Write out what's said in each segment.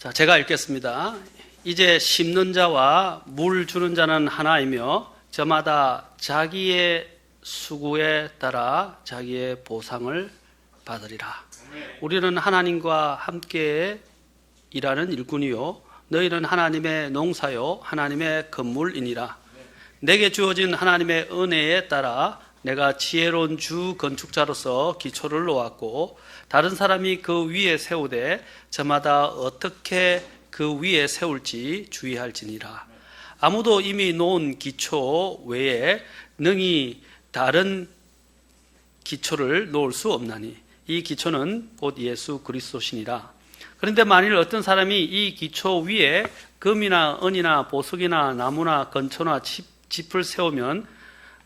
자, 제가 읽겠습니다. 이제 심는 자와 물 주는 자는 하나이며 저마다 자기의 수고에 따라 자기의 보상을 받으리라. 우리는 하나님과 함께 일하는 일꾼이요 너희는 하나님의 농사요 하나님의 건물이니라. 내게 주어진 하나님의 은혜에 따라 내가 지혜로운 주 건축자로서 기초를 놓았고 다른 사람이 그 위에 세우되 저마다 어떻게 그 위에 세울지 주의할지니라. 아무도 이미 놓은 기초 외에 능히 다른 기초를 놓을 수 없나니 이 기초는 곧 예수 그리스도시니라. 그런데 만일 어떤 사람이 이 기초 위에 금이나 은이나 보석이나 나무나 건초나 짚을 세우면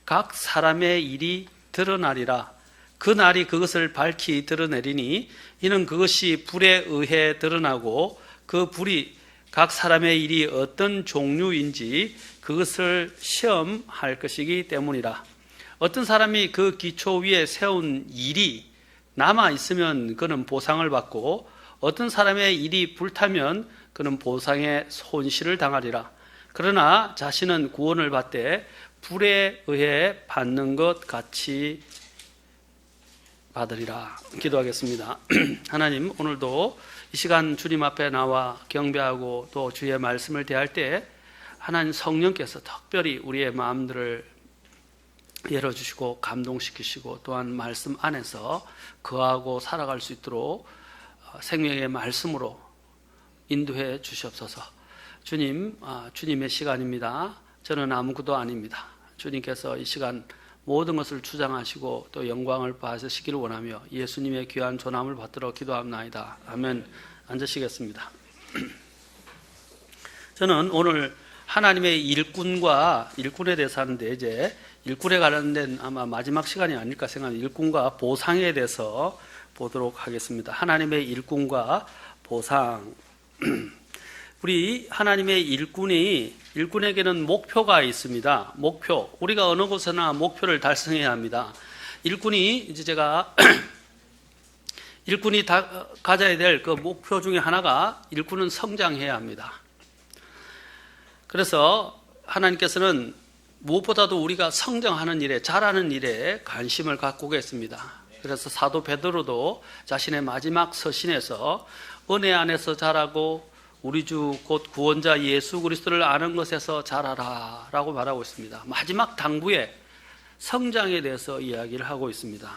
각 사람의 일이 드러나리라. 그 날이 그것을 밝히 드러내리니 이는 그것이 불에 의해 드러나고 그 불이 각 사람의 일이 어떤 종류인지 그것을 시험할 것이기 때문이라. 어떤 사람이 그 기초 위에 세운 일이 남아 있으면 그는 보상을 받고 어떤 사람의 일이 불타면 그는 보상의 손실을 당하리라. 그러나 자신은 구원을 받되 불에 의해 받는 것 같이 받으리라. 기도하겠습니다. 하나님, 오늘도 이 시간 주님 앞에 나와 경배하고 또 주의 말씀을 대할 때 하나님 성령께서 특별히 우리의 마음들을 열어주시고 감동시키시고 또한 말씀 안에서 거하고 살아갈 수 있도록 생명의 말씀으로 인도해 주시옵소서. 주님, 주님의 시간입니다. 저는 아무것도 아닙니다. 주님께서 이 시간 모든 것을 주장하시고 또 영광을 받으시기를 원하며 예수님의 귀한 존함을 받들어 기도합나이다. 아멘. 앉으시겠습니다. 저는 오늘 하나님의 일꾼과 일꾼에 대해서 하는데 이제 일꾼에 관련된 아마 마지막 시간이 아닐까 생각합니다. 일꾼과 보상에 대해서 보도록 하겠습니다. 하나님의 일꾼과 보상. 우리 하나님의 일꾼에게는 목표가 있습니다. 목표. 우리가 어느 곳에나 목표를 달성해야 합니다. 일꾼이 이제 제가 일꾼이 가져야 될 그 목표 중에 하나가 일꾼은 성장해야 합니다. 그래서 하나님께서는 무엇보다도 우리가 성장하는 일에, 자라는 일에 관심을 갖고 계십니다. 그래서 사도 베드로도 자신의 마지막 서신에서 은혜 안에서 자라고 우리 주 곧 구원자 예수 그리스도를 아는 것에서 자라라 라고 말하고 있습니다. 마지막 당부에 성장에 대해서 이야기를 하고 있습니다.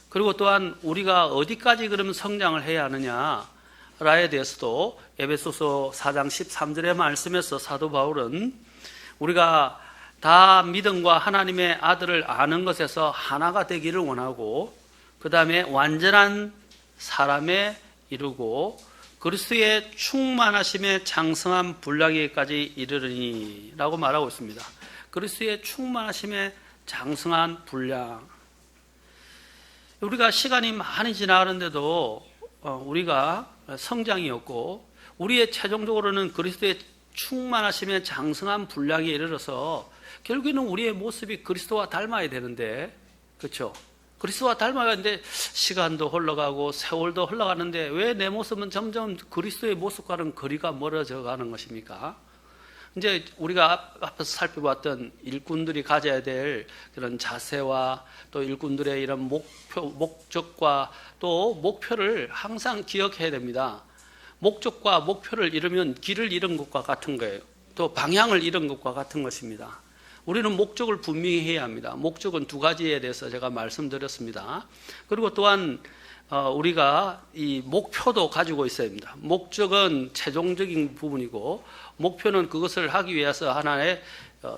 그리고 또한 우리가 어디까지 그러면 성장을 해야 하느냐라에 대해서도 에베소서 4장 13절의 말씀에서 사도 바울은 우리가 다 믿음과 하나님의 아들을 아는 것에서 하나가 되기를 원하고 그 다음에 완전한 사람에 이르고 그리스도의 충만하심에 장성한 분량에까지 이르르니 라고 말하고 있습니다. 그리스도의 충만하심에 장성한 분량. 우리가 시간이 많이 지나가는데도 우리가 성장이 없고 우리의 최종적으로는 그리스도의 충만하심에 장성한 분량에 이르러서 결국에는 우리의 모습이 그리스도와 닮아야 되는데, 그렇죠? 그리스도와 닮아야 하는데 시간도 흘러가고 세월도 흘러가는데 왜 내 모습은 점점 그리스도의 모습과는 거리가 멀어져 가는 것입니까? 이제 우리가 앞에서 살펴봤던 일꾼들이 가져야 될 그런 자세와 또 일꾼들의 이런 목적과 또 목표를 항상 기억해야 됩니다. 목적과 목표를 잃으면 길을 잃은 것과 같은 거예요. 또 방향을 잃은 것과 같은 것입니다. 우리는 목적을 분명히 해야 합니다. 목적은 두 가지에 대해서 제가 말씀드렸습니다. 그리고 또한 우리가 이 목표도 가지고 있어야 합니다. 목적은 최종적인 부분이고 목표는 그것을 하기 위해서 하나의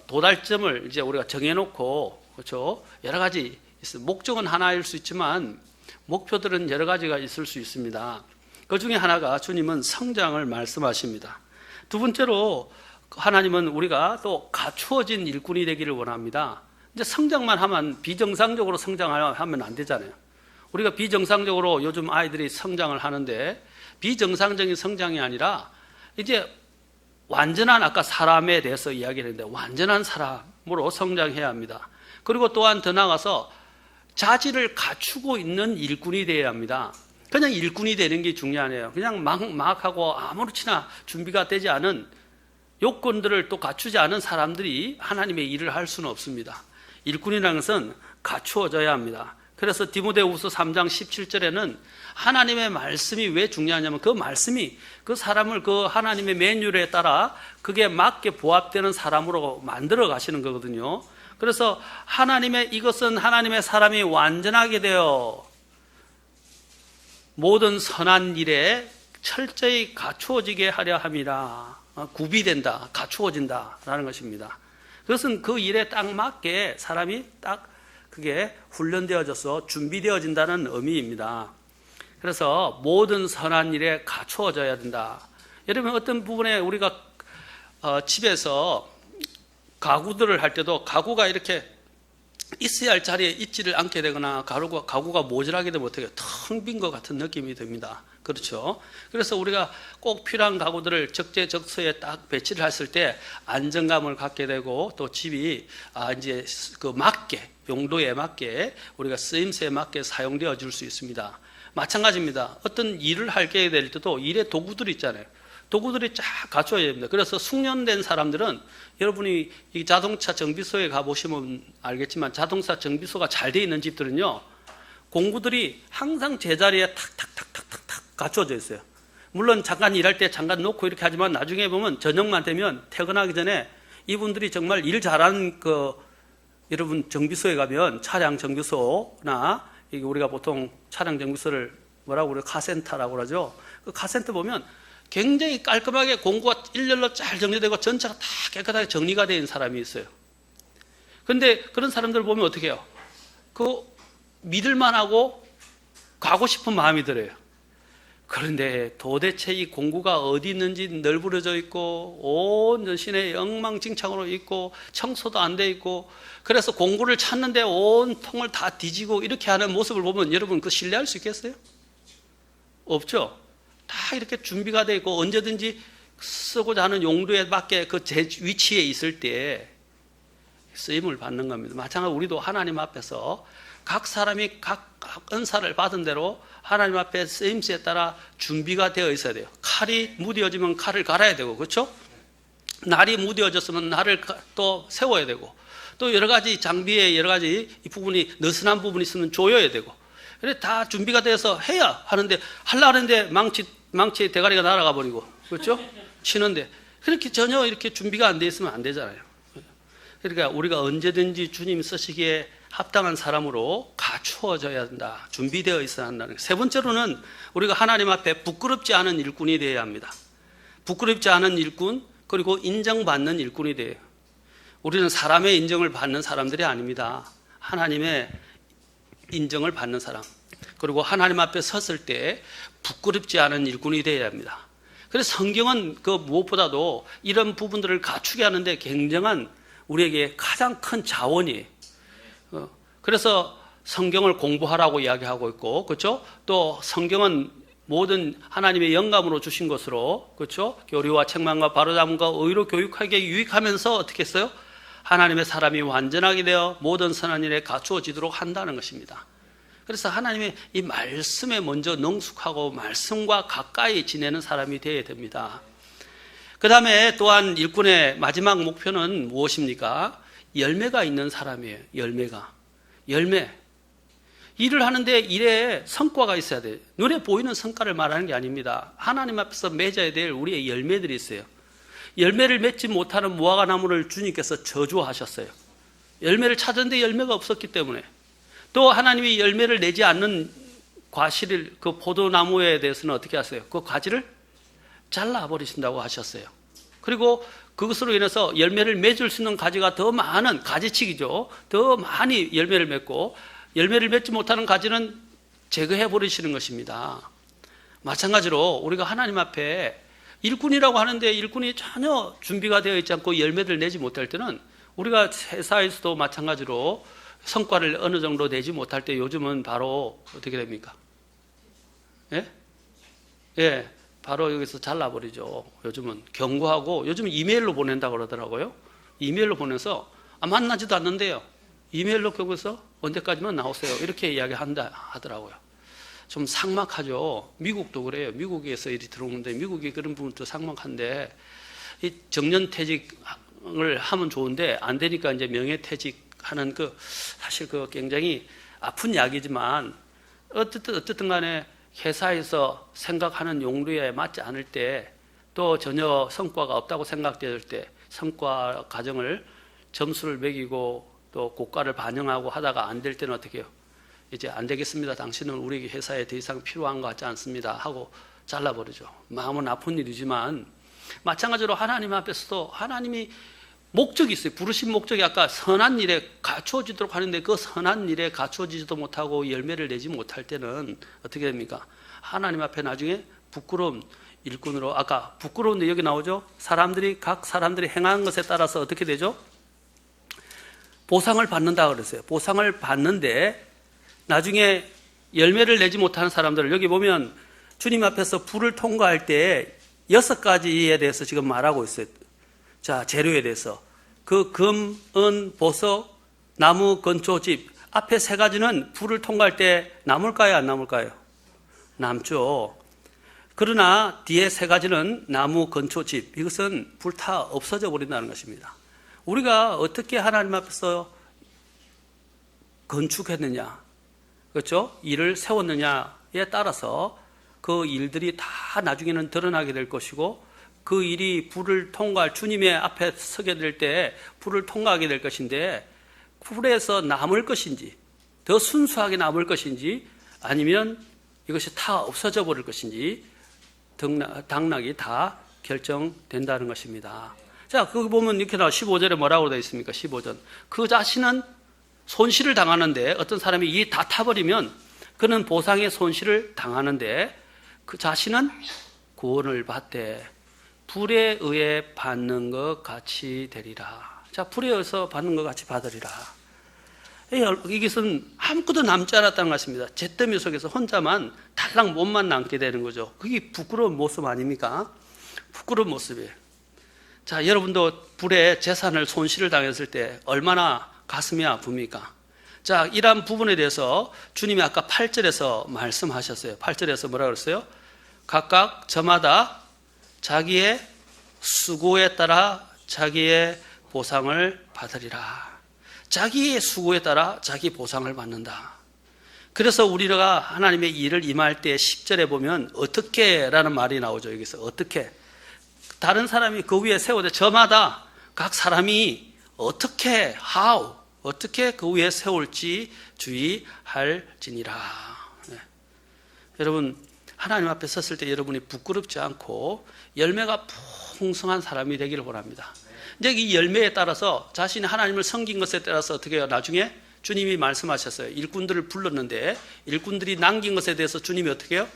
도달점을 이제 우리가 정해놓고, 그렇죠? 여러 가지 있어요. 목적은 하나일 수 있지만 목표들은 여러 가지가 있을 수 있습니다. 그 중에 하나가 주님은 성장을 말씀하십니다. 두 번째로 하나님은 우리가 또 갖추어진 일꾼이 되기를 원합니다. 이제 성장만 하면 비정상적으로 성장하면 안 되잖아요. 우리가 비정상적으로 요즘 아이들이 성장을 하는데 비정상적인 성장이 아니라 이제 완전한 아까 사람에 대해서 이야기를 했는데 완전한 사람으로 성장해야 합니다. 그리고 또한 더 나아가서 자질을 갖추고 있는 일꾼이 되어야 합니다. 그냥 일꾼이 되는 게 중요하네요. 그냥 막 하고 아무렇지나 준비가 되지 않은 요건들을 또 갖추지 않은 사람들이 하나님의 일을 할 수는 없습니다. 일꾼이라는 것은 갖추어져야 합니다. 그래서 디모데후서 3장 17절에는 하나님의 말씀이 왜 중요하냐면 그 말씀이 그 사람을 그 하나님의 매뉴얼에 따라 그게 맞게 부합되는 사람으로 만들어 가시는 거거든요. 그래서 이것은 하나님의 사람이 완전하게 되어 모든 선한 일에 철저히 갖추어지게 하려 함이라. 구비된다, 갖추어진다라는 것입니다. 그것은 그 일에 딱 맞게 사람이 딱 그게 훈련되어져서 준비되어진다는 의미입니다. 그래서 모든 선한 일에 갖추어져야 된다. 여러분 어떤 부분에 우리가 집에서 가구들을 할 때도 가구가 이렇게 있어야 할 자리에 있지를 않게 되거나 가구가 모자라게 되면 어떻게 텅 빈 것 같은 느낌이 듭니다. 그렇죠? 그래서 우리가 꼭 필요한 가구들을 적재적소에 딱 배치를 했을 때 안정감을 갖게 되고 또 집이 이제 그 맞게 용도에 맞게 우리가 쓰임새에 맞게 사용되어 줄 수 있습니다. 마찬가지입니다. 어떤 일을 하게 될 때도 일의 도구들이 있잖아요. 도구들이 쫙 갖춰야 됩니다. 그래서 숙련된 사람들은 여러분이 이 자동차 정비소에 가보시면 알겠지만 자동차 정비소가 잘 돼 있는 집들은요, 공구들이 항상 제자리에 탁탁탁탁탁탁 갖춰져 있어요. 물론 잠깐 일할 때 잠깐 놓고 이렇게 하지만 나중에 보면 저녁만 되면 퇴근하기 전에 이분들이 정말 일 잘하는 여러분 정비소에 가면 차량 정비소나 이게 우리가 보통 차량 정비소를 뭐라고 그래요? 카센터라고 그러죠. 그 카센터 보면 굉장히 깔끔하게 공구가 일렬로 잘 정리되고 전체가 다 깨끗하게 정리가 되어 있는 사람이 있어요. 그런데 그런 사람들 보면 어떻게 해요? 믿을만하고 가고 싶은 마음이 들어요. 그런데 도대체 이 공구가 어디 있는지 널브러져 있고 온 시내에 엉망진창으로 있고 청소도 안 돼 있고 그래서 공구를 찾는데 온 통을 다 뒤지고 이렇게 하는 모습을 보면 여러분 그 신뢰할 수 있겠어요? 없죠? 다 이렇게 준비가 되어 있고 언제든지 쓰고자 하는 용도에 맞게 그 제 위치에 있을 때 쓰임을 받는 겁니다. 마찬가지로 우리도 하나님 앞에서 각 사람이 각 은사를 받은 대로 하나님 앞에 쓰임새에 따라 준비가 되어 있어야 돼요. 칼이 무뎌지면 칼을 갈아야 되고, 그렇죠? 날이 무뎌졌으면 날을 또 세워야 되고, 또 여러 가지 장비에 여러 가지 이 부분이 느슨한 부분이 있으면 조여야 되고, 그래 다 준비가 돼서 해야 하는데 하려고 하는데 망치 대가리가 날아가 버리고, 그렇죠? 치는데 그렇게 전혀 이렇게 준비가 안 돼 있으면 안 되잖아요. 그러니까 우리가 언제든지 주님 쓰시기에 합당한 사람으로 갖추어져야 한다. 준비되어 있어야 한다는. 세 번째로는 우리가 하나님 앞에 부끄럽지 않은 일꾼이 되어야 합니다. 부끄럽지 않은 일꾼, 그리고 인정받는 일꾼이 돼요. 우리는 사람의 인정을 받는 사람들이 아닙니다. 하나님의 인정을 받는 사람. 그리고 하나님 앞에 섰을 때 부끄럽지 않은 일꾼이 되어야 합니다. 그래서 성경은 그 무엇보다도 이런 부분들을 갖추게 하는데 굉장한 우리에게 가장 큰 자원이에요. 그래서 성경을 공부하라고 이야기하고 있고, 그렇죠? 또 성경은 모든 하나님의 영감으로 주신 것으로, 그렇죠? 교리와 책망과 바로잡음과 의로 교육하게 유익하면서 어떻게 했어요? 하나님의 사람이 완전하게 되어 모든 선한 일에 갖추어지도록 한다는 것입니다. 그래서 하나님의 이 말씀에 먼저 능숙하고 말씀과 가까이 지내는 사람이 되어야 됩니다. 그 다음에 또한 일꾼의 마지막 목표는 무엇입니까? 열매가 있는 사람이에요. 열매. 일을 하는데 일에 성과가 있어야 돼요. 눈에 보이는 성과를 말하는 게 아닙니다. 하나님 앞에서 맺어야 될 우리의 열매들이 있어요. 열매를 맺지 못하는 무화과 나무를 주님께서 저주하셨어요. 열매를 찾았는데 열매가 없었기 때문에. 또 하나님이 열매를 내지 않는 과실을 그 포도나무에 대해서는 어떻게 하세요? 그 가지를 잘라버리신다고 하셨어요. 그리고 그것으로 인해서 열매를 맺을 수 있는 가지가 더 많은 가지치기죠. 더 많이 열매를 맺고 열매를 맺지 못하는 가지는 제거해 버리시는 것입니다. 마찬가지로 우리가 하나님 앞에 일꾼이라고 하는데 일꾼이 전혀 준비가 되어 있지 않고 열매를 내지 못할 때는 우리가 회사에서도 마찬가지로 성과를 어느 정도 내지 못할 때 요즘은 바로 어떻게 됩니까? 예, 바로 여기서 잘라버리죠. 요즘은 경고하고 요즘은 이메일로 보낸다고 그러더라고요. 이메일로 보내서 만나지도 않는데요. 이메일로 경고해서 언제까지만 나오세요. 이렇게 이야기한다 하더라고요. 좀 삭막하죠. 미국도 그래요. 미국에서 일이 들어오는데 미국이 그런 부분도 삭막한데 이 정년퇴직을 하면 좋은데 안 되니까 이제 명예퇴직하는 사실 굉장히 아픈 이야기지만 어쨌든 간에 회사에서 생각하는 용도에 맞지 않을 때 또 전혀 성과가 없다고 생각될 때 성과 과정을 점수를 매기고 또 고가를 반영하고 하다가 안 될 때는 어떻게 해요? 이제 안 되겠습니다. 당신은 우리 회사에 더 이상 필요한 것 같지 않습니다. 하고 잘라버리죠. 마음은 아픈 일이지만 마찬가지로 하나님 앞에서도 하나님이 목적이 있어요. 부르신 목적이 아까 선한 일에 갖추어지도록 하는데 그 선한 일에 갖추어지지도 못하고 열매를 내지 못할 때는 어떻게 됩니까? 하나님 앞에 나중에 부끄러운 일꾼으로 아까 부끄러운데 여기 나오죠? 각 사람들이 행한 것에 따라서 어떻게 되죠? 보상을 받는다 그랬어요. 보상을 받는데 나중에 열매를 내지 못하는 사람들을 여기 보면 주님 앞에서 불을 통과할 때 6가지에 대해서 지금 말하고 있어요. 자, 재료에 대해서. 금, 은, 보석, 나무, 건초, 집. 앞에 3가지는 불을 통과할 때 남을까요? 안 남을까요? 남죠. 그러나 뒤에 3가지는 나무, 건초, 집. 이것은 불타 없어져 버린다는 것입니다. 우리가 어떻게 하나님 앞에서 건축했느냐, 그렇죠? 일을 세웠느냐에 따라서 그 일들이 다 나중에는 드러나게 될 것이고 그 일이 불을 통과할 주님의 앞에 서게 될 때 불을 통과하게 될 것인데 불에서 남을 것인지 더 순수하게 남을 것인지 아니면 이것이 다 없어져 버릴 것인지 당락이 다 결정된다는 것입니다. 자, 거기 보면 이렇게 나와 15절에 뭐라고 되어 있습니까? 15절. 그 자신은 손실을 당하는데 어떤 사람이 이 다 타버리면 그는 보상의 손실을 당하는데 그 자신은 구원을 받되 불에 의해 받는 것 같이 되리라. 자, 불에 의해서 받는 것 같이 받으리라. 이것은 아무것도 남지 않았다는 것입니다. 잿더미 속에서 혼자만 달랑 몸만 남게 되는 거죠. 그게 부끄러운 모습 아닙니까? 부끄러운 모습이에요. 자, 여러분도 불에 재산을 손실을 당했을 때 얼마나 가슴이 아픕니까? 자, 이러한 부분에 대해서 주님이 아까 8절에서 말씀하셨어요. 8절에서 뭐라고 그랬어요? 각각 저마다 자기의 수고에 따라 자기의 보상을 받으리라. 자기의 수고에 따라 자기 보상을 받는다. 그래서 우리가 하나님의 일을 임할 때 10절에 보면 어떻게 라는 말이 나오죠. 여기서 어떻게. 다른 사람이 그 위에 세우되 저마다 각 사람이 어떻게 어떻게 그 위에 세울지 주의할지니라. 네. 여러분 하나님 앞에 섰을 때 여러분이 부끄럽지 않고 열매가 풍성한 사람이 되기를 원합니다. 이제 이 열매에 따라서 자신이 하나님을 섬긴 것에 따라서 어떻게 해요? 나중에 주님이 말씀하셨어요. 일꾼들을 불렀는데 일꾼들이 남긴 것에 대해서 주님이 어떻게 해요?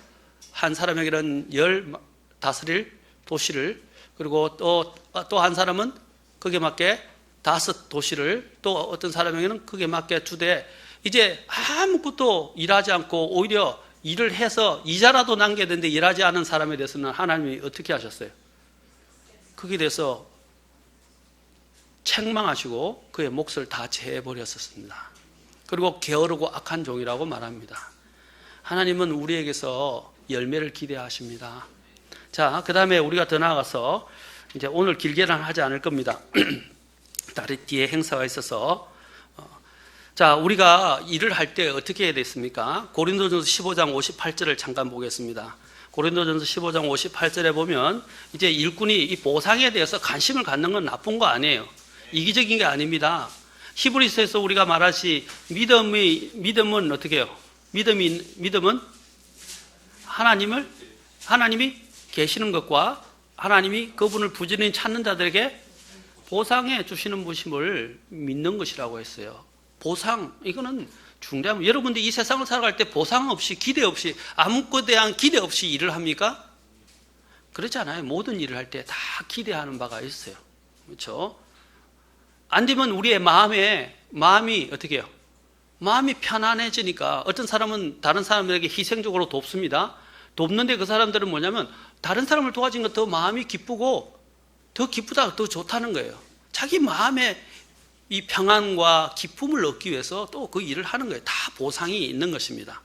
한 사람에게는 15일 도시를 그리고 또 한 사람은 그게 맞게 5도시를 또 어떤 사람에게는 그게 맞게 주되 이제 아무것도 일하지 않고 오히려 일을 해서 이자라도 남겨야 되는데 일하지 않은 사람에 대해서는 하나님이 어떻게 하셨어요? 거기에 대해서 책망하시고 그의 몫을 다 제해버렸었습니다. 그리고 게으르고 악한 종이라고 말합니다. 하나님은 우리에게서 열매를 기대하십니다. 자, 그 다음에 우리가 더 나아가서 이제 오늘 길게는 하지 않을 겁니다. 다른 뒤에 행사가 있어서 자, 우리가 일을 할 때 어떻게 해야 됐습니까? 고린도전서 15장 58절을 잠깐 보겠습니다. 고린도전서 15장 58절에 보면 이제 일꾼이 이 보상에 대해서 관심을 갖는 건 나쁜 거 아니에요. 이기적인 게 아닙니다. 히브리서에서 우리가 말하시 믿음은 어떻게 해요? 믿음은 하나님이 계시는 것과 하나님이 그분을 부지런히 찾는 자들에게 보상해 주시는 분심을 믿는 것이라고 했어요. 보상, 이거는 중요합니다. 여러분들이 이 세상을 살아갈 때 보상 없이 기대 없이 아무것에 대한 기대 없이 일을 합니까? 그렇지 않아요. 모든 일을 할 때 다 기대하는 바가 있어요. 그렇죠? 안 되면 우리의 마음이 어떻게 해요? 마음이 편안해지니까 어떤 사람은 다른 사람들에게 희생적으로 돕습니다. 돕는데 그 사람들은 뭐냐면 다른 사람을 도와준 것 더 마음이 기쁘고 더 기쁘다, 더 좋다는 거예요. 자기 마음에 이 평안과 기쁨을 얻기 위해서 또 그 일을 하는 거예요. 다 보상이 있는 것입니다.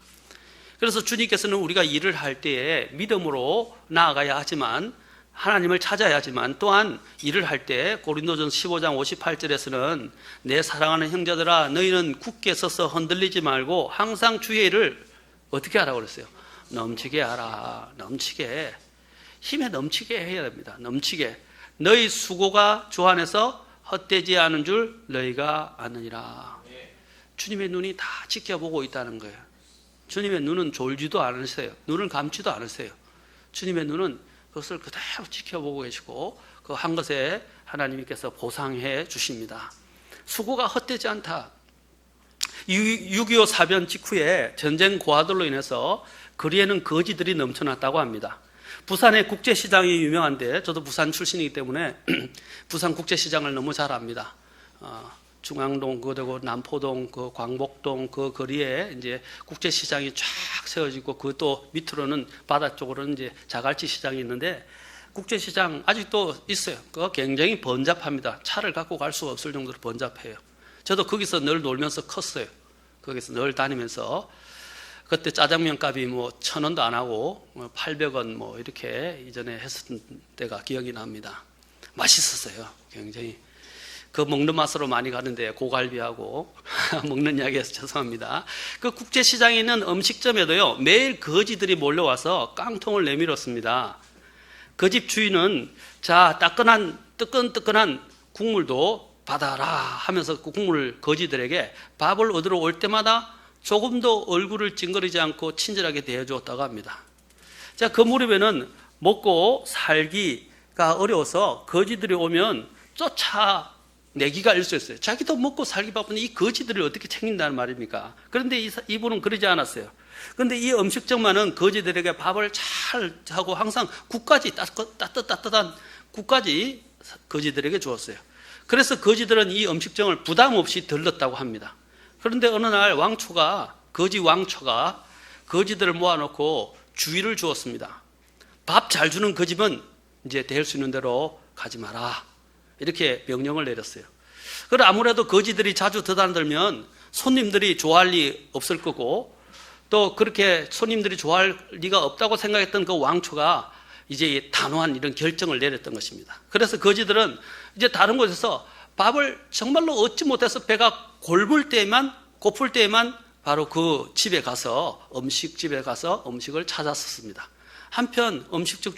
그래서 주님께서는 우리가 일을 할 때에 믿음으로 나아가야 하지만, 하나님을 찾아야 하지만, 또한 일을 할 때 고린도전서 15장 58절에서는 내 사랑하는 형제들아 너희는 굳게 서서 흔들리지 말고 항상 주의 일을 어떻게 하라고 그랬어요? 넘치게 하라. 넘치게, 힘에 넘치게 해야 됩니다. 넘치게. 너희 수고가 주 안에서 헛되지 않은 줄 너희가 아느니라. 주님의 눈이 다 지켜보고 있다는 거예요. 주님의 눈은 졸지도 않으세요. 눈을 감지도 않으세요. 주님의 눈은 그것을 그대로 지켜보고 계시고 그 한 것에 하나님께서 보상해 주십니다. 수고가 헛되지 않다. 6.25 사변 직후에 전쟁 고아들로 인해서 거리에는 거지들이 넘쳐났다고 합니다. 부산의 국제시장이 유명한데, 저도 부산 출신이기 때문에 부산 국제시장을 너무 잘 압니다. 중앙동, 그리고 남포동, 그 광복동 그 거리에 이제 국제시장이 쫙 세워지고, 그 또 밑으로는 바다 쪽으로는 이제 자갈치 시장이 있는데, 국제시장 아직도 있어요. 그거 굉장히 번잡합니다. 차를 갖고 갈 수가 없을 정도로 번잡해요. 저도 거기서 늘 놀면서 컸어요. 거기서 늘 다니면서. 그때 짜장면 값이 뭐 1,000원도 안 하고 800원 뭐 이렇게 이전에 했었던 때가 기억이 납니다. 맛있었어요. 굉장히. 그 먹는 맛으로 많이 가는데, 고갈비하고 먹는 이야기해서 죄송합니다. 그 국제시장에 있는 음식점에도요, 매일 거지들이 몰려와서 깡통을 내밀었습니다. 그 집 주인은 자, 뜨끈뜨끈한 국물도 받아라 하면서 그 국물을 거지들에게 밥을 얻으러 올 때마다 조금도 얼굴을 찡그리지 않고 친절하게 대해주었다고 합니다. 자, 그 무렵에는 먹고 살기가 어려워서 거지들이 오면 쫓아내기가 일쑤였어요. 자기도 먹고 살기 바쁜데 이 거지들을 어떻게 챙긴다는 말입니까? 그런데 이분은 그러지 않았어요. 그런데 이 음식점만은 거지들에게 밥을 잘 하고 항상 국까지, 따뜻한 국까지 거지들에게 주었어요. 그래서 거지들은 이 음식점을 부담 없이 들렀다고 합니다. 그런데 어느 날 거지 왕초가 거지들을 모아놓고 주의를 주었습니다. 밥 잘 주는 그 집은 이제 될 수 있는 대로 가지 마라. 이렇게 명령을 내렸어요. 그래, 아무래도 거지들이 자주 드나들면 손님들이 좋아할 리 없을 거고, 또 그렇게 손님들이 좋아할 리가 없다고 생각했던 그 왕초가 이제 단호한 이런 결정을 내렸던 것입니다. 그래서 거지들은 이제 다른 곳에서 밥을 정말로 얻지 못해서 배가 고플 때에만 바로 그 집에 가서, 음식집에 가서 음식을 찾았었습니다. 한편 음식점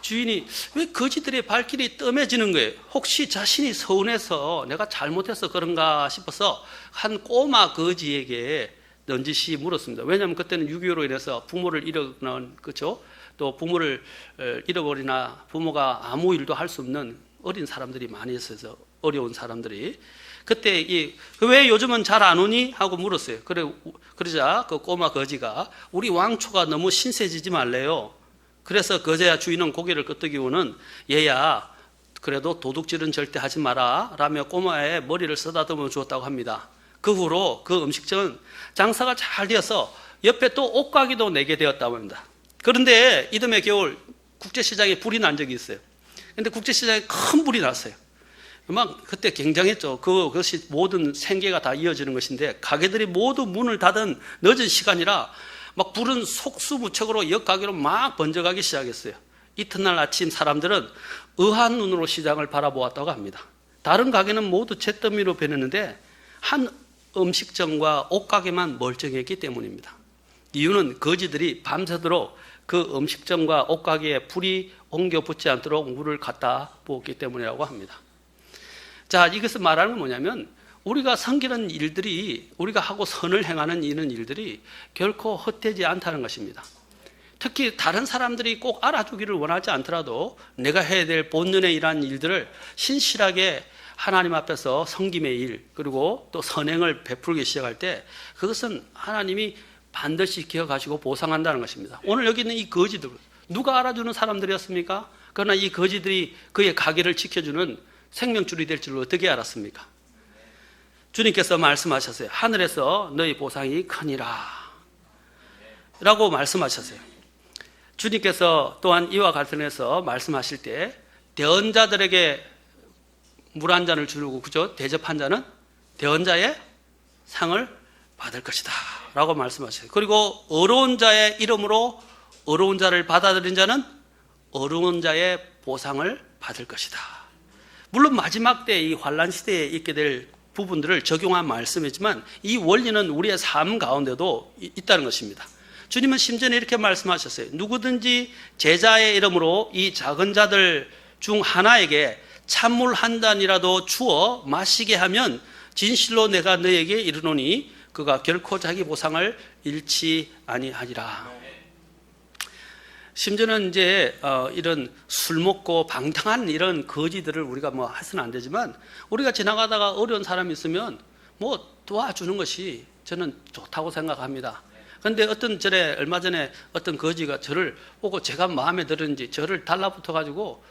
주인이 왜 거지들의 발길이 뜸해지는 거예요? 혹시 자신이 서운해서 내가 잘못해서 그런가 싶어서 한 꼬마 거지에게 넌지시 물었습니다. 왜냐하면 그때는 6.25로 인해서 부모를 잃어버린, 그렇죠? 또 부모를 잃어버리나 부모가 아무 일도 할 수 없는 어린 사람들이 많이 있어서, 어려운 사람들이. 그때 왜 요즘은 잘 안 오니? 하고 물었어요. 그러자 그 꼬마 거지가 우리 왕초가 너무 신세지지 말래요. 그래서 거제야 주인은 고개를 끄덕이고는 얘야 그래도 도둑질은 절대 하지 마라 라며 꼬마의 머리를 쓰다듬어 주었다고 합니다. 그 후로 그 음식점은 장사가 잘 되어서 옆에 또 옷가게도 내게 되었다고 합니다. 그런데 이듬해 겨울 국제시장에 불이 난 적이 있어요. 그런데 국제시장에 큰 불이 났어요. 막 그때 굉장했죠. 그것이 모든 생계가 다 이어지는 것인데, 가게들이 모두 문을 닫은 늦은 시간이라 막 불은 속수무책으로 옆 가게로 막 번져가기 시작했어요. 이튿날 아침 사람들은 의아한 눈으로 시장을 바라보았다고 합니다. 다른 가게는 모두 잿더미로 변했는데 한 음식점과 옷가게만 멀쩡했기 때문입니다. 이유는 거지들이 밤새도록 그 음식점과 옷가게에 불이 옮겨 붙지 않도록 물을 갖다 부었기 때문이라고 합니다. 자, 이것을 말하는 건 뭐냐면, 우리가 섬기는 일들이, 우리가 하고 선을 행하는 이런 일들이 결코 헛되지 않다는 것입니다. 특히 다른 사람들이 꼭 알아주기를 원하지 않더라도 내가 해야 될 본연의 이러한 일들을 신실하게 하나님 앞에서 섬김의 일, 그리고 또 선행을 베풀기 시작할 때 그것은 하나님이 반드시 기억하시고 보상한다는 것입니다. 오늘 여기 있는 이 거지들, 누가 알아주는 사람들이었습니까? 그러나 이 거지들이 그의 가게를 지켜주는 생명줄이 될 줄 어떻게 알았습니까? 주님께서 말씀하셨어요. 하늘에서 너희 보상이 크니라 라고 말씀하셨어요. 주님께서 또한 이와 관련해서 말씀하실 때 대언자들에게 물 한 잔을 주고, 그죠? 대접한 자는 대언자의 상을 받을 것이다 라고 말씀하셨어요. 그리고 어려운 자의 이름으로 어려운 자를 받아들인 자는 어려운 자의 보상을 받을 것이다. 물론 마지막 때 이 환란 시대에 있게 될 부분들을 적용한 말씀이지만 이 원리는 우리의 삶 가운데도 있다는 것입니다. 주님은 심지어 이렇게 말씀하셨어요. 누구든지 제자의 이름으로 이 작은 자들 중 하나에게 찬물 한 잔이라도 주어 마시게 하면 진실로 내가 너에게 이르노니 그가 결코 자기 보상을 잃지 아니하리라. 심지어는 이제 이런 술 먹고 방탕한 이런 거지들을 우리가 뭐 해서는 안 되지만 우리가 지나가다가 어려운 사람이 있으면 뭐 도와주는 것이 저는 좋다고 생각합니다. 그런데 얼마 전에 어떤 거지가 저를 보고 제가 마음에 들었는지 저를 달라붙어 가지고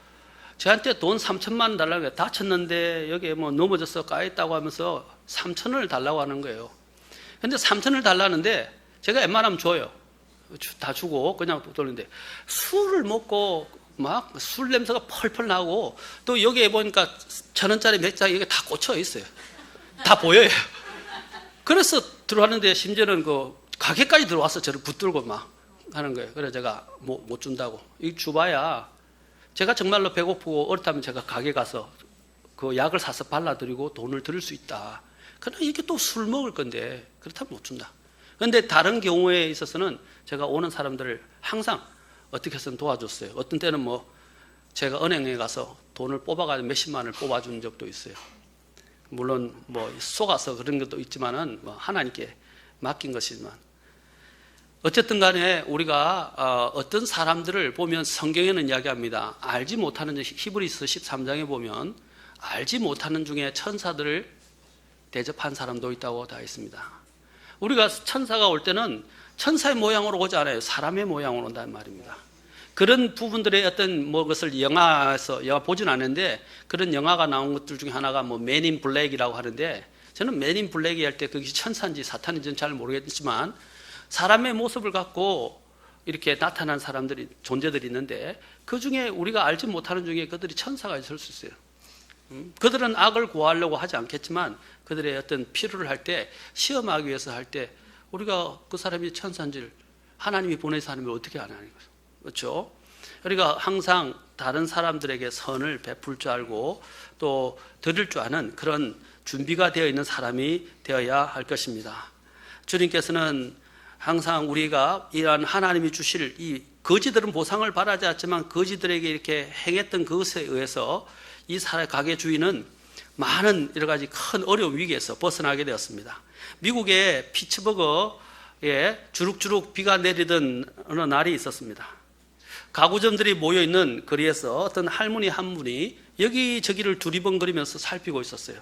저한테 돈 3천만 원 달라고 해요. 다쳤는데 여기에 뭐 넘어져서 까였다고 하면서 3천원을 달라고 하는 거예요. 근데 3천원을 달라는데 제가 웬만하면 줘요. 다 주고 그냥 돌리는데 술을 먹고 막 술 냄새가 펄펄 나고 또 여기에 보니까 1,000원짜리 맥주 여기 다 꽂혀 있어요. 다 보여요. 그래서 들어왔는데 심지어는 그 가게까지 들어와서 저를 붙들고 막 하는 거예요. 그래서 제가 못 준다고. 이 주봐야 제가 정말로 배고프고 어렵다면 제가 가게 가서 그 약을 사서 발라드리고 돈을 드릴 수 있다. 그러나 이게 또 술 먹을 건데 그렇다면 못 준다. 그런데 다른 경우에 있어서는 제가 오는 사람들을 항상 어떻게 해서든 도와줬어요. 어떤 때는 뭐 제가 은행에 가서 돈을 뽑아가지고 몇십만 원을 뽑아준 적도 있어요. 물론 뭐 속아서 그런 것도 있지만은 뭐 하나님께 맡긴 것이지만 어쨌든 간에 우리가 어떤 사람들을 보면 성경에는 이야기합니다. 알지 못하는 히브리서 13장에 보면 알지 못하는 중에 천사들을 대접한 사람도 있다고 다 있습니다. 우리가 천사가 올 때는 천사의 모양으로 오지 않아요. 사람의 모양으로 온다는 말입니다. 그런 부분들의 어떤 뭐 것을 영화 보진 않는데 그런 영화가 나온 것들 중에 하나가 뭐 맨 인 블랙이라고 하는데 저는 맨 인 블랙이 할 때 그것이 천사인지 사탄인지는 잘 모르겠지만 사람의 모습을 갖고 이렇게 나타난 존재들이 있는데 그 중에 우리가 알지 못하는 중에 그들이 천사가 있을 수 있어요. 그들은 악을 구하려고 하지 않겠지만 그들의 어떤 필요를 할 때 시험하기 위해서 할 때 우리가 그 사람이 천사인지를 하나님이 보내서 하는 걸 어떻게 아냐는 거죠. 그렇죠? 우리가 항상 다른 사람들에게 선을 베풀 줄 알고 또 드릴 줄 아는 그런 준비가 되어 있는 사람이 되어야 할 것입니다. 주님께서는 항상 우리가 이러한 하나님이 주실 이 거지들은 보상을 바라지 않지만 거지들에게 이렇게 행했던 그것에 의해서 이 가게 주인은 많은 여러 가지 큰 어려움 위기에서 벗어나게 되었습니다. 미국의 피츠버그에 주룩주룩 비가 내리던 어느 날이 있었습니다. 가구점들이 모여있는 거리에서 어떤 할머니 한 분이 여기저기를 두리번거리면서 살피고 있었어요.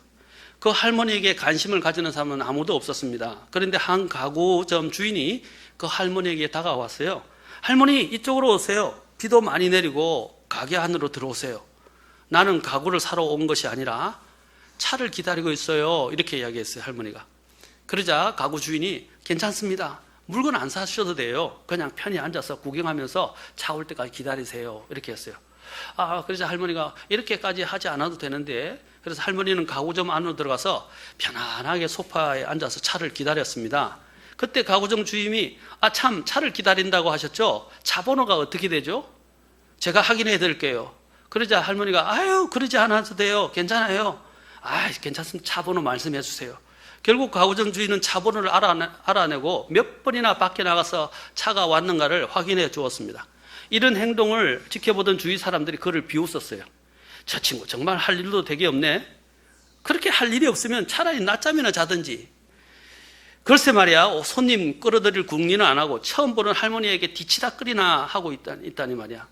그 할머니에게 관심을 가지는 사람은 아무도 없었습니다. 그런데 한 가구점 주인이 그 할머니에게 다가왔어요. 할머니, 이쪽으로 오세요. 비도 많이 내리고 가게 안으로 들어오세요. 나는 가구를 사러 온 것이 아니라 차를 기다리고 있어요. 이렇게 이야기했어요, 할머니가. 그러자 가구 주인이 괜찮습니다. 물건 안 사셔도 돼요. 그냥 편히 앉아서 구경하면서 차 올 때까지 기다리세요. 이렇게 했어요. 그래서 할머니가 이렇게까지 하지 않아도 되는데, 그래서 할머니는 가구점 안으로 들어가서 편안하게 소파에 앉아서 차를 기다렸습니다. 그때 가구점 주임이 참 차를 기다린다고 하셨죠? 차 번호가 어떻게 되죠? 제가 확인해 드릴게요. 그러자 할머니가 그러지 않아도 돼요. 괜찮아요. 괜찮습니다. 차 번호 말씀해 주세요. 결국 가구점 주인은 차 번호를 알아내고 몇 번이나 밖에 나가서 차가 왔는가를 확인해 주었습니다. 이런 행동을 지켜보던 주위 사람들이 그를 비웃었어요. 저 친구 정말 할 일도 되게 없네. 그렇게 할 일이 없으면 차라리 낮잠이나 자든지. 글쎄 말이야, 손님 끌어들일 궁리는 안 하고 처음 보는 할머니에게 뒤치다끌이나 하고 있다니 말이야.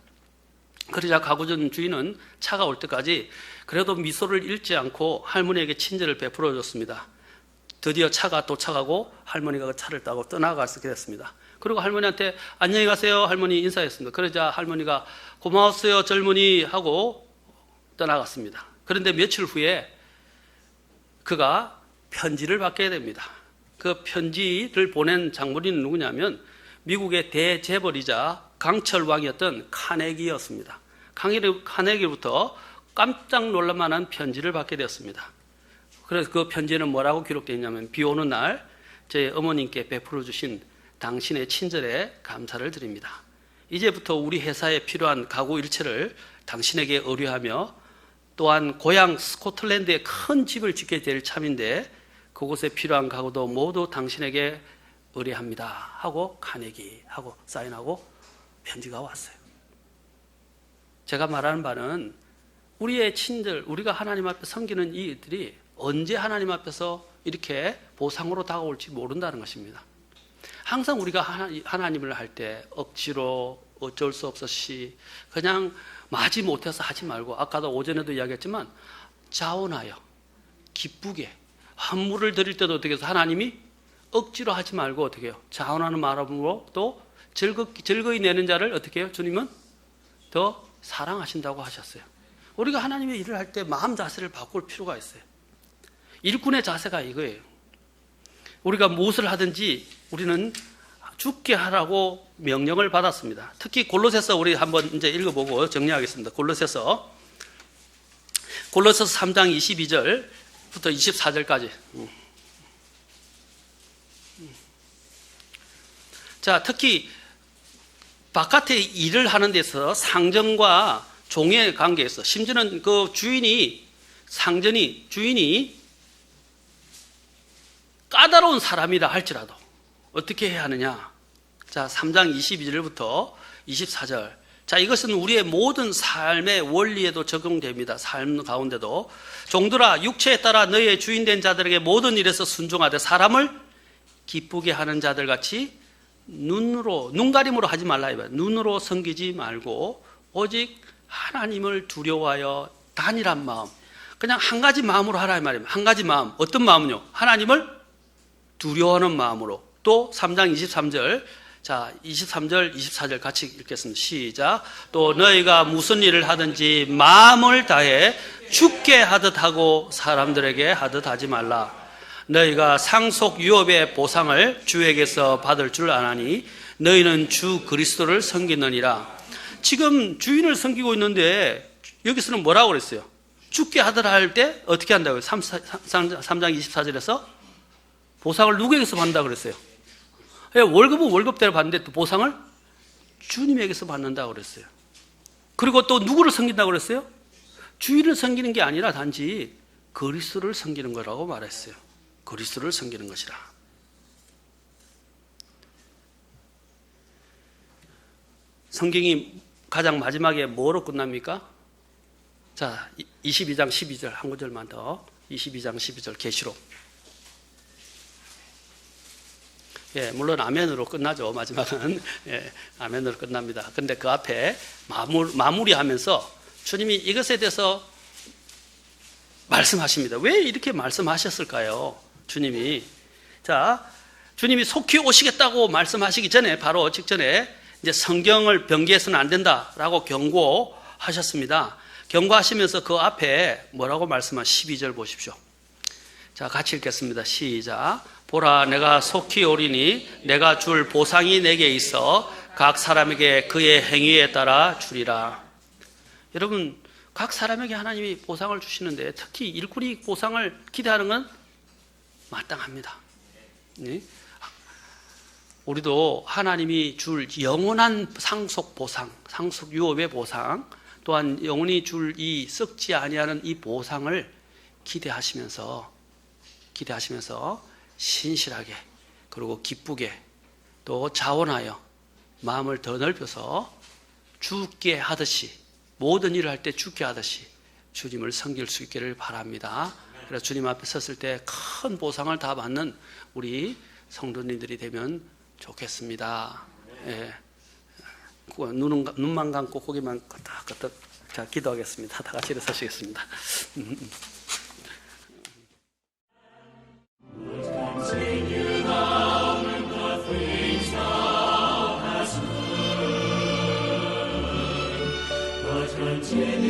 그러자 가구점 주인은 차가 올 때까지 그래도 미소를 잃지 않고 할머니에게 친절을 베풀어 줬습니다. 드디어 차가 도착하고 할머니가 그 차를 타고 떠나가게 됐습니다. 그리고 할머니한테 안녕히 가세요 할머니 인사했습니다. 그러자 할머니가 고마웠어요 젊은이 하고 떠나갔습니다. 그런데 며칠 후에 그가 편지를 받게 됩니다. 그 편지를 보낸 장본인은 누구냐면 미국의 대재벌이자 강철왕이었던 카네기였습니다. 카네기로부터 깜짝 놀랄만한 편지를 받게 되었습니다. 그래서 그 편지에는 뭐라고 기록되어 있냐면 비 오는 날 제 어머님께 베풀어 주신 당신의 친절에 감사를 드립니다. 이제부터 우리 회사에 필요한 가구 일체를 당신에게 의뢰하며 또한 고향 스코틀랜드에 큰 집을 짓게 될 참인데 그곳에 필요한 가구도 모두 당신에게 의뢰합니다 하고 카네기 하고 사인하고 편지가 왔어요. 제가 말하는 바는 우리의 친들, 우리가 하나님 앞에 섬기는 이 일들이 언제 하나님 앞에서 이렇게 보상으로 다가올지 모른다는 것입니다. 항상 우리가 하나님을 할 때 억지로 어쩔 수 없었시 그냥 마지 못해서 하지 말고 아까도 오전에도 이야기했지만 자원하여 기쁘게 환물을 드릴 때도 어떻게 해서 하나님이 억지로 하지 말고 어떻게 해요? 자원하는 마음으로 또 즐거이 내는 자를 어떻게 해요? 주님은 더 사랑하신다고 하셨어요. 우리가 하나님의 일을 할 때 마음 자세를 바꿀 필요가 있어요. 일꾼의 자세가 이거예요. 우리가 무엇을 하든지 우리는 죽게 하라고 명령을 받았습니다. 특히 골로새서 우리 한번 이제 읽어보고 정리하겠습니다. 골로새서 3장 22절부터 24절까지. 자, 특히 바깥에 일을 하는 데서 상전과 종의 관계에서 심지어는 그 주인이 까다로운 사람이라 할지라도 어떻게 해야 하느냐. 자, 3장 22절부터 24절. 자, 이것은 우리의 모든 삶의 원리에도 적용됩니다. 삶 가운데도. 종들아, 육체에 따라 너희의 주인된 자들에게 모든 일에서 순종하되 사람을 기쁘게 하는 자들 같이 눈가림으로 하지 말라. 눈으로 섬기지 말고 오직 하나님을 두려워하여 단일한 마음. 그냥 한 가지 마음으로 하라 이 말입니다. 한 가지 마음. 어떤 마음은요? 하나님을 두려워하는 마음으로. 또 3장 23절. 자, 23절, 24절 같이 읽겠습니다. 시작. 또 너희가 무슨 일을 하든지 마음을 다해 주께 하듯 하고 사람들에게 하듯 하지 말라. 너희가 상속 유업의 보상을 주에게서 받을 줄 아나니 너희는 주 그리스도를 섬기느니라. 지금 주인을 섬기고 있는데 여기서는 뭐라고 그랬어요? 주께 하듯 할 때 어떻게 한다고요? 3장 24절에서 보상을 누구에게서 받는다고 그랬어요? 월급은 월급대로 받는데 또 보상을 주님에게서 받는다고 그랬어요. 그리고 또 누구를 섬긴다고 그랬어요? 주인을 섬기는 게 아니라 단지 그리스도를 섬기는 거라고 말했어요. 그리스도를 섬기는 것이라. 성경이 가장 마지막에 뭐로 끝납니까? 자, 22장 12절 한 구절만 더. 22장 12절 계시록. 예, 물론 아멘으로 끝나죠. 마지막은 예, 아멘으로 끝납니다. 근데 그 앞에 마무리하면서 주님이 이것에 대해서 말씀하십니다. 왜 이렇게 말씀하셨을까요? 주님이. 자, 주님이 속히 오시겠다고 말씀하시기 전에 바로 직전에 이제 성경을 변개해서는 안 된다라고 경고하셨습니다. 경고하시면서 그 앞에 뭐라고 말씀한 12절 보십시오. 자, 같이 읽겠습니다. 시작. 보라, 내가 속히 오리니 내가 줄 보상이 내게 있어 각 사람에게 그의 행위에 따라 주리라. 여러분, 각 사람에게 하나님이 보상을 주시는데 특히 일꾼이 보상을 기대하는 건 마땅합니다. 네? 우리도 하나님이 줄 영원한 상속 보상, 상속 유업의 보상, 또한 영원히 줄 이 썩지 아니하는 이 보상을 기대하시면서 신실하게 그리고 기쁘게 또 자원하여 마음을 더 넓혀서 주께 하듯이 모든 일을 할 때 주께 하듯이 주님을 섬길 수 있기를 바랍니다. 그래서 주님 앞에 섰을 때 큰 보상을 다 받는 우리 성도님들이 되면 좋겠습니다. 예. 눈만 감고 고개만 끄덕끄덕. 자, 기도하겠습니다. 다 같이 일어서시겠습니다. Continue